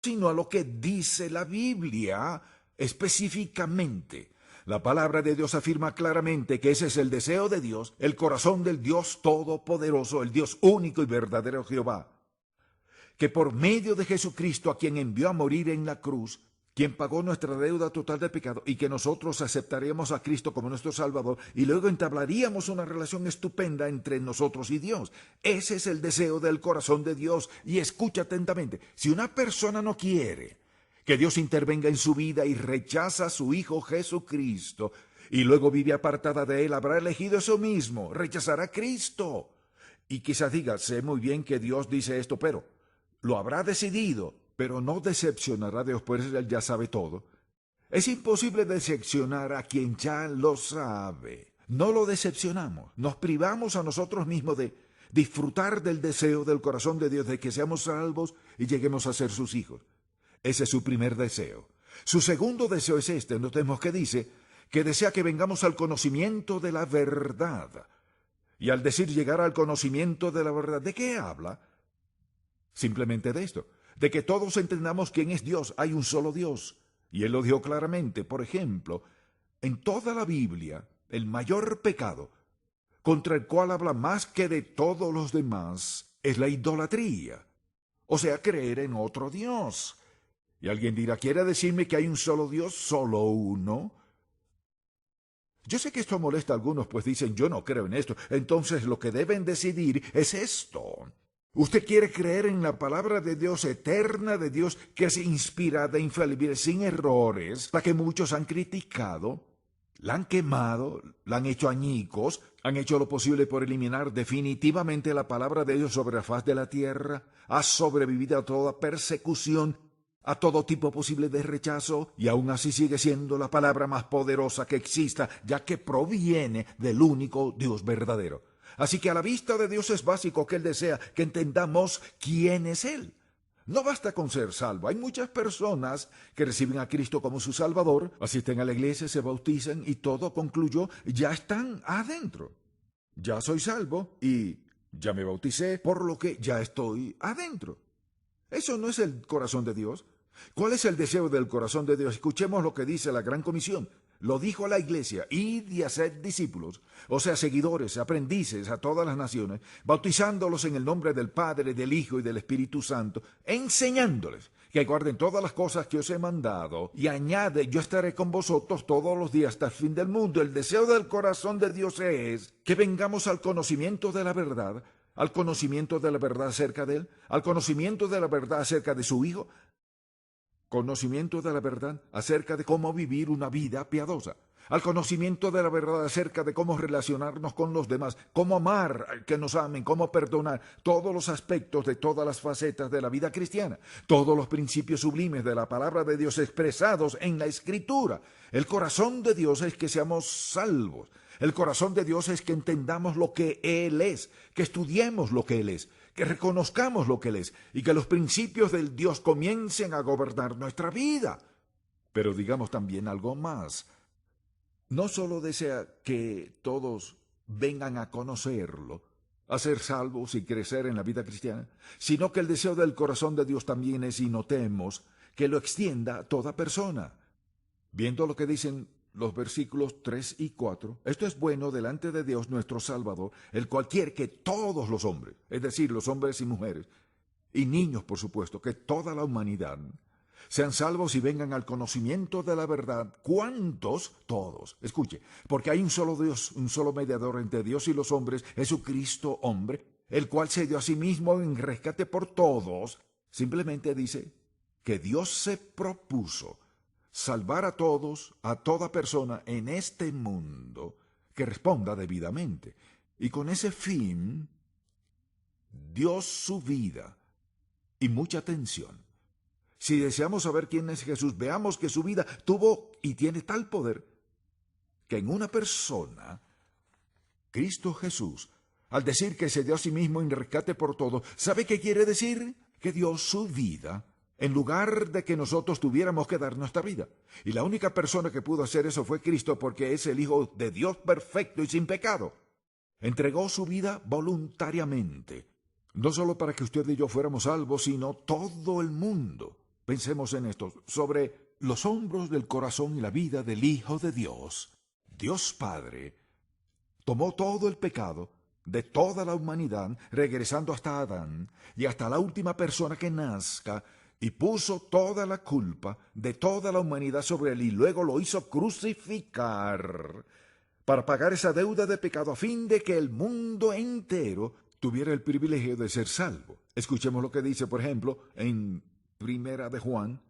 sino a lo que dice la Biblia específicamente. La palabra de Dios afirma claramente que ese es el deseo de Dios, el corazón del Dios Todopoderoso, el Dios único y verdadero Jehová, que por medio de Jesucristo, a quien envió a morir en la cruz, quien pagó nuestra deuda total de pecado, y que nosotros aceptaríamos a Cristo como nuestro Salvador, y luego entablaríamos una relación estupenda entre nosotros y Dios. Ese es el deseo del corazón de Dios. Y escucha atentamente, si una persona no quiere que Dios intervenga en su vida y rechaza a su Hijo Jesucristo, y luego vive apartada de Él, habrá elegido eso mismo, rechazar a Cristo. Y quizás diga, sé muy bien que Dios dice esto, pero lo habrá decidido, pero no decepcionará a Dios, pues Él ya sabe todo. Es imposible decepcionar a quien ya lo sabe. No lo decepcionamos, nos privamos a nosotros mismos de disfrutar del deseo del corazón de Dios, de que seamos salvos y lleguemos a ser sus hijos. Ese es su primer deseo. Su segundo deseo es este, notemos que dice que desea que vengamos al conocimiento de la verdad. Y al decir llegar al conocimiento de la verdad, ¿de qué habla? Simplemente de esto, de que todos entendamos quién es Dios. Hay un solo Dios. Y Él lo dijo claramente. Por ejemplo, en toda la Biblia, el mayor pecado contra el cual habla más que de todos los demás es la idolatría. O sea, creer en otro Dios. Y alguien dirá, ¿quiere decirme que hay un solo Dios, solo uno? Yo sé que esto molesta a algunos, pues dicen, yo no creo en esto. Entonces lo que deben decidir es esto. Usted quiere creer en la palabra de Dios eterna, de Dios que es inspirada, infalible, sin errores, la que muchos han criticado, la han quemado, la han hecho añicos, han hecho lo posible por eliminar definitivamente la palabra de Dios sobre la faz de la tierra, ha sobrevivido a toda persecución, a todo tipo posible de rechazo, y aún así sigue siendo la palabra más poderosa que exista, ya que proviene del único Dios verdadero. Así que a la vista de Dios es básico que Él desea que entendamos quién es Él. No basta con ser salvo. Hay muchas personas que reciben a Cristo como su Salvador, asisten a la iglesia, se bautizan y todo concluyó, ya están adentro. Ya soy salvo y ya me bauticé, por lo que ya estoy adentro. Eso no es el corazón de Dios. ¿Cuál es el deseo del corazón de Dios? Escuchemos lo que dice la Gran Comisión. Lo dijo la iglesia, id y haced discípulos, o sea, seguidores, aprendices a todas las naciones, bautizándolos en el nombre del Padre, del Hijo y del Espíritu Santo, enseñándoles que guarden todas las cosas que os he mandado, y añade, yo estaré con vosotros todos los días hasta el fin del mundo. El deseo del corazón de Dios es que vengamos al conocimiento de la verdad, al conocimiento de la verdad acerca de Él, al conocimiento de la verdad acerca de su Hijo, conocimiento de la verdad acerca de cómo vivir una vida piadosa, al conocimiento de la verdad acerca de cómo relacionarnos con los demás, cómo amar al que nos amen, cómo perdonar, todos los aspectos de todas las facetas de la vida cristiana, todos los principios sublimes de la palabra de Dios expresados en la Escritura. El corazón de Dios es que seamos salvos. El corazón de Dios es que entendamos lo que Él es, que estudiemos lo que Él es, que reconozcamos lo que Él es y que los principios del Dios comiencen a gobernar nuestra vida. Pero digamos también algo más. No solo desea que todos vengan a conocerlo, a ser salvos y crecer en la vida cristiana, sino que el deseo del corazón de Dios también es, y notemos, que lo extienda a toda persona. Viendo lo que dicen los versículos 3 y 4, esto es bueno delante de Dios nuestro Salvador, el cual quiere que todos los hombres, es decir, los hombres y mujeres, y niños por supuesto, que toda la humanidad, sean salvos y vengan al conocimiento de la verdad. ¿Cuántos? Todos. Escuche, porque hay un solo Dios, un solo mediador entre Dios y los hombres, Jesucristo hombre, el cual se dio a sí mismo en rescate por todos. Simplemente dice que Dios se propuso salvar a todos, a toda persona en este mundo que responda debidamente. Y con ese fin, dio su vida y mucha atención. Si deseamos saber quién es Jesús, veamos que su vida tuvo y tiene tal poder que en una persona, Cristo Jesús, al decir que se dio a sí mismo en rescate por todos, ¿sabe qué quiere decir? Que dio su vida en lugar de que nosotros tuviéramos que dar nuestra vida. Y la única persona que pudo hacer eso fue Cristo, porque es el Hijo de Dios perfecto y sin pecado. Entregó su vida voluntariamente, no solo para que usted y yo fuéramos salvos, sino todo el mundo. Pensemos en esto, sobre los hombros del corazón y la vida del Hijo de Dios. Dios Padre tomó todo el pecado de toda la humanidad, regresando hasta Adán y hasta la última persona que nazca, y puso toda la culpa de toda la humanidad sobre él, y luego lo hizo crucificar para pagar esa deuda de pecado a fin de que el mundo entero tuviera el privilegio de ser salvo. Escuchemos lo que dice, por ejemplo, en Primera de Juan,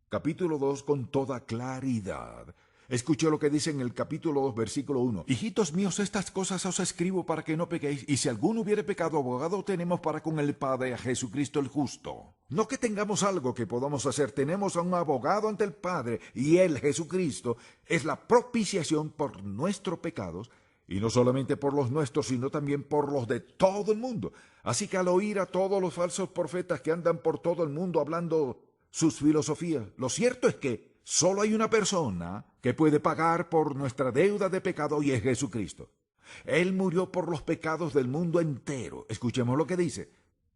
capítulo 2, con toda claridad. Escuche lo que dice en el capítulo 2, versículo 1. Hijitos míos, estas cosas os escribo para que no pequéis, y si alguno hubiere pecado, abogado tenemos para con el Padre, a Jesucristo el justo. No que tengamos algo que podamos hacer, tenemos a un abogado ante el Padre, y él, Jesucristo, es la propiciación por nuestros pecados, y no solamente por los nuestros, sino también por los de todo el mundo. Así que al oír a todos los falsos profetas que andan por todo el mundo hablando sus filosofías, lo cierto es que solo hay una persona que puede pagar por nuestra deuda de pecado, y es Jesucristo. Él murió por los pecados del mundo entero. Escuchemos lo que dice.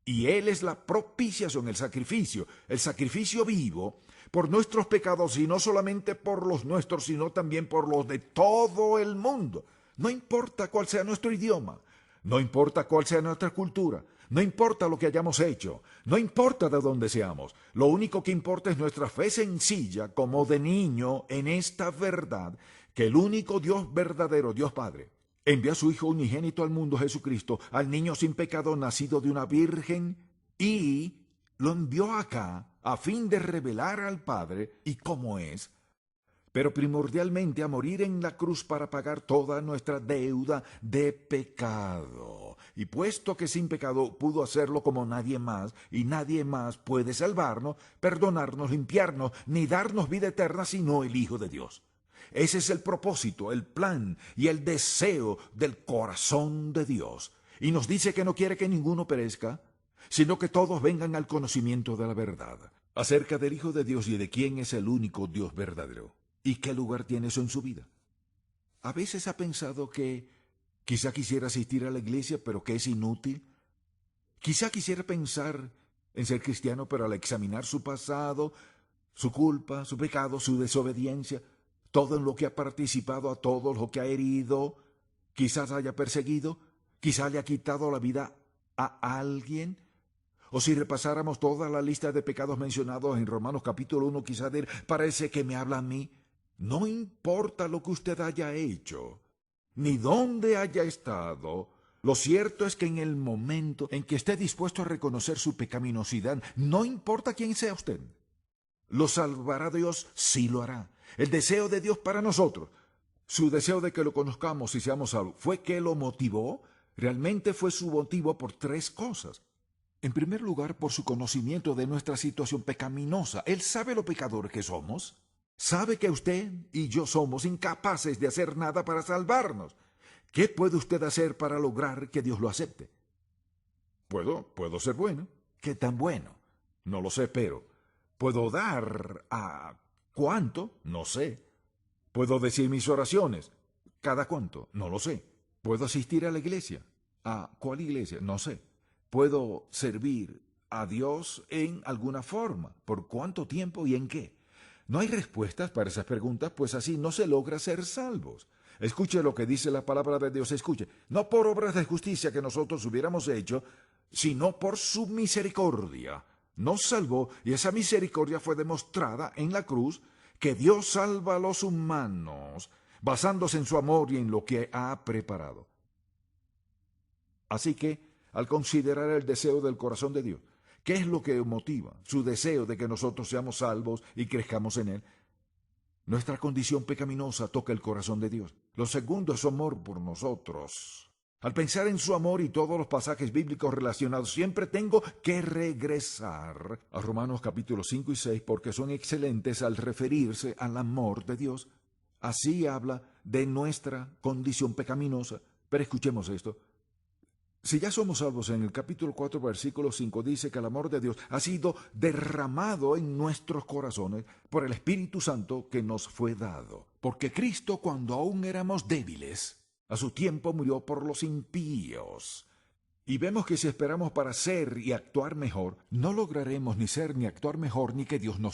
Y Él es la propiciación, el sacrificio vivo por nuestros pecados, y no solamente por los nuestros, sino también por los de todo el mundo. No importa cuál sea nuestro idioma, no importa cuál sea nuestra cultura, no importa lo que hayamos hecho, no importa de dónde seamos. Lo único que importa es nuestra fe sencilla como de niño en esta verdad, que el único Dios verdadero, Dios Padre, envió a su Hijo unigénito al mundo, Jesucristo, al niño sin pecado nacido de una virgen, y lo envió acá a fin de revelar al Padre y cómo es, pero primordialmente a morir en la cruz para pagar toda nuestra deuda de pecado. Y puesto que sin pecado pudo hacerlo como nadie más, y nadie más puede salvarnos, perdonarnos, limpiarnos, ni darnos vida eterna, sino el Hijo de Dios. Ese es el propósito, el plan y el deseo del corazón de Dios. Y nos dice que no quiere que ninguno perezca, sino que todos vengan al conocimiento de la verdad, acerca del Hijo de Dios y de quién es el único Dios verdadero. ¿Y qué lugar tiene eso en su vida? A veces ha pensado que quizá quisiera asistir a la iglesia, pero que es inútil. Quizá quisiera pensar en ser cristiano, pero al examinar su pasado, su culpa, su pecado, su desobediencia, todo en lo que ha participado, a todo lo que ha herido, quizás haya perseguido, quizá le ha quitado la vida a alguien. O si repasáramos toda la lista de pecados mencionados en Romanos capítulo 1, quizá de él, parece que me habla a mí. No importa lo que usted haya hecho, ni dónde haya estado, lo cierto es que en el momento en que esté dispuesto a reconocer su pecaminosidad, no importa quién sea usted, lo salvará Dios, sí lo hará. El deseo de Dios para nosotros, su deseo de que lo conozcamos y seamos salvos, ¿fue que lo motivó? Realmente fue su motivo por tres cosas. En primer lugar, por su conocimiento de nuestra situación pecaminosa. Él sabe lo pecadores que somos. Sabe que usted y yo somos incapaces de hacer nada para salvarnos. ¿Qué puede usted hacer para lograr que Dios lo acepte? Puedo ser bueno. ¿Qué tan bueno? No lo sé, pero puedo dar a ¿cuánto? No sé. Puedo decir mis oraciones. ¿Cada cuánto? No lo sé. Puedo asistir a la iglesia. ¿A cuál iglesia? No sé. Puedo servir a Dios en alguna forma. ¿Por cuánto tiempo y en qué? No hay respuestas para esas preguntas, pues así no se logra ser salvos. Escuche lo que dice la palabra de Dios, escuche. No por obras de justicia que nosotros hubiéramos hecho, sino por su misericordia. Nos salvó, y esa misericordia fue demostrada en la cruz, que Dios salva a los humanos, basándose en su amor y en lo que ha preparado. Así que, al considerar el deseo del corazón de Dios, ¿qué es lo que motiva su deseo de que nosotros seamos salvos y crezcamos en Él? Nuestra condición pecaminosa toca el corazón de Dios. Lo segundo es su amor por nosotros. Al pensar en su amor y todos los pasajes bíblicos relacionados, siempre tengo que regresar a Romanos capítulos 5 y 6 porque son excelentes al referirse al amor de Dios. Así habla de nuestra condición pecaminosa. Pero escuchemos esto. Si ya somos salvos, en el capítulo 4, versículo 5, dice que el amor de Dios ha sido derramado en nuestros corazones por el Espíritu Santo que nos fue dado. Porque Cristo, cuando aún éramos débiles, a su tiempo murió por los impíos. Y vemos que si esperamos para ser y actuar mejor, no lograremos ni ser ni actuar mejor ni que Dios nos